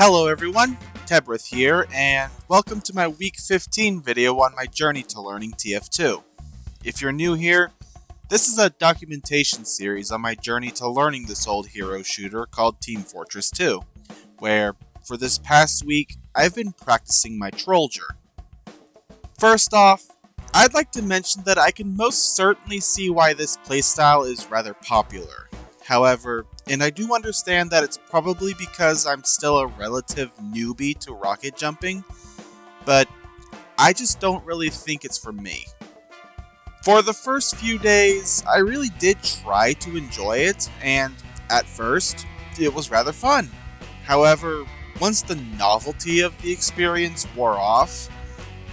Hello everyone, Tebrith here, and welcome to my week 15 video on my journey to learning TF2. If you're new here, this is a documentation series on my journey to learning this old hero shooter called Team Fortress 2, where, for this past week, I've been practicing my Trolldier. First off, I'd like to mention that I can most certainly see why this playstyle is rather popular. However, and I do understand that it's probably because I'm still a relative newbie to rocket jumping, but I just don't really think it's for me. For the first few days, I really did try to enjoy it, and at first, it was rather fun. However, once the novelty of the experience wore off,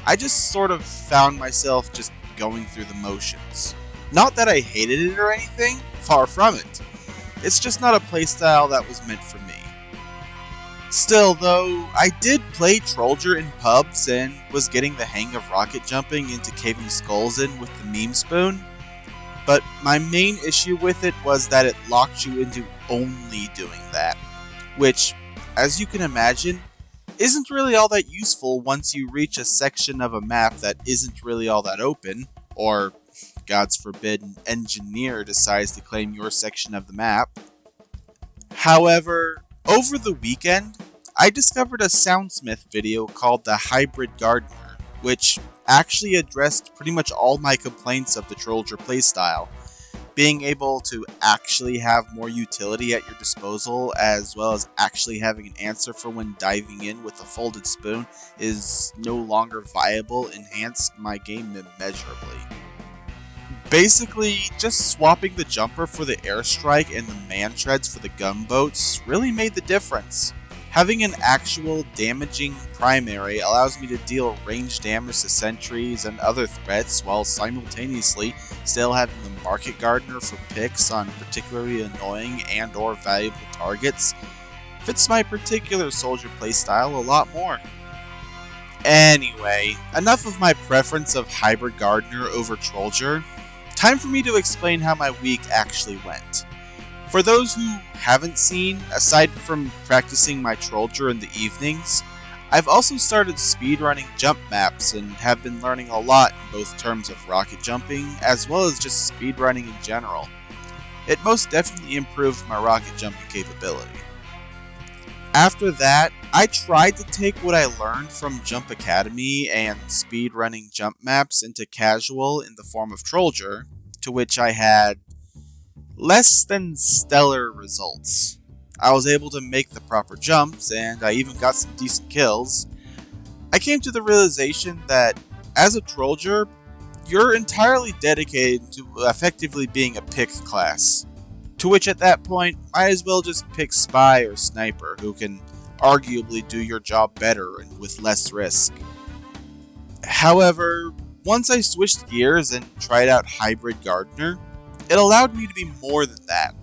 I just sort of found myself just going through the motions. Not that I hated it or anything, far from it. It's just not a playstyle that was meant for me. Still though, I did play Trolldier in pubs and was getting the hang of rocket jumping into caving skulls in with the meme spoon, but my main issue with it was that it locked you into only doing that, which, as you can imagine, isn't really all that useful once you reach a section of a map that isn't really all that open, or God's forbid an engineer decides to claim your section of the map. However, over the weekend, I discovered a Soundsmith video called the Hybrid Gardener, which actually addressed pretty much all my complaints of the Trolldier playstyle. Being able to actually have more utility at your disposal, as well as actually having an answer for when diving in with a folded spoon is no longer viable, enhanced my game immeasurably. Basically, just swapping the jumper for the airstrike and the man treads for the gunboats really made the difference. Having an actual damaging primary allows me to deal range damage to sentries and other threats while simultaneously still having the Market Gardener for picks on particularly annoying and or valuable targets fits my particular soldier playstyle a lot more. Anyway, enough of my preference of Hybrid Gardener over Trolldier. Time for me to explain how my week actually went. For those who haven't seen, aside from practicing my Trolldier in the evenings, I've also started speedrunning jump maps and have been learning a lot in both terms of rocket jumping as well as just speedrunning in general. It most definitely improved my rocket jumping capability. After that, I tried to take what I learned from Jump Academy and speedrunning jump maps into casual in the form of Trolldier, to which I had less than stellar results. I was able to make the proper jumps, and I even got some decent kills. I came to the realization that, as a Trolldier, you're entirely dedicated to effectively being a pick class. To which at that point, might as well just pick Spy or Sniper, who can arguably do your job better and with less risk. However, once I switched gears and tried out Hybrid Gardener, it allowed me to be more than that.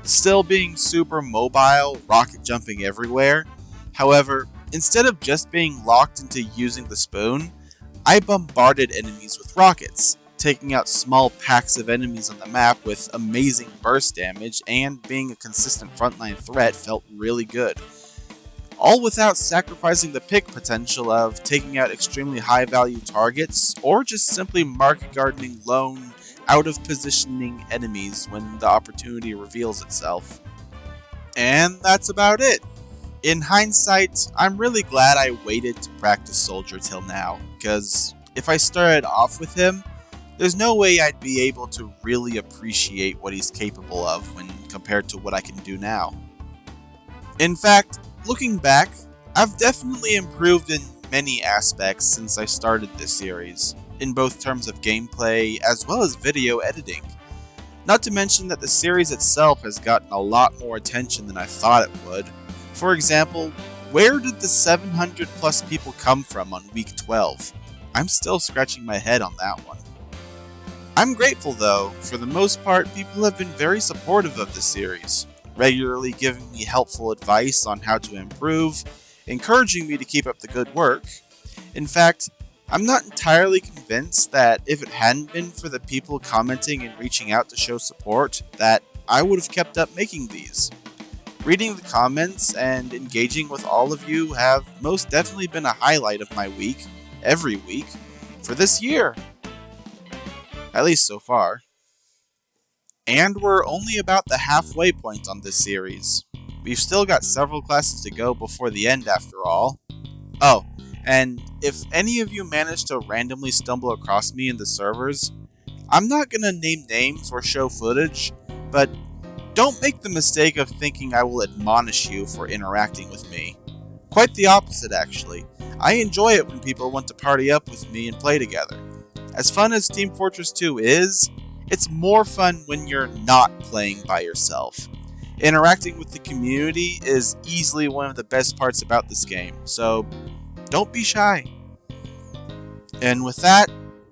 Still being super mobile, rocket jumping everywhere. However, instead of just being locked into using the spoon, I bombarded enemies with rockets, taking out small packs of enemies on the map with amazing burst damage, and being a consistent frontline threat felt really good. All without sacrificing the pick potential of taking out extremely high value targets, or just simply market gardening lone, out of positioning enemies when the opportunity reveals itself. And that's about it. In hindsight, I'm really glad I waited to practice Soldier till now, because if I started off with him, there's no way I'd be able to really appreciate what he's capable of when compared to what I can do now. In fact, looking back, I've definitely improved in many aspects since I started this series, in both terms of gameplay as well as video editing. Not to mention that the series itself has gotten a lot more attention than I thought it would. For example, where did the 700 plus people come from on week 12? I'm still scratching my head on that one. I'm grateful though, for the most part people have been very supportive of the series, regularly giving me helpful advice on how to improve, encouraging me to keep up the good work. In fact, I'm not entirely convinced that if it hadn't been for the people commenting and reaching out to show support, that I would have kept up making these. Reading the comments and engaging with all of you have most definitely been a highlight of my week, every week, for this year. At least so far. And we're only about the halfway point on this series. We've still got several classes to go before the end after all. Oh, and if any of you manage to randomly stumble across me in the servers, I'm not gonna name names or show footage, but don't make the mistake of thinking I will admonish you for interacting with me. Quite the opposite, actually. I enjoy it when people want to party up with me and play together. As fun as Team Fortress 2 is, it's more fun when you're not playing by yourself. Interacting with the community is easily one of the best parts about this game, so don't be shy. And with that,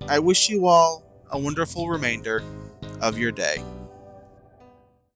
I wish you all a wonderful remainder of your day.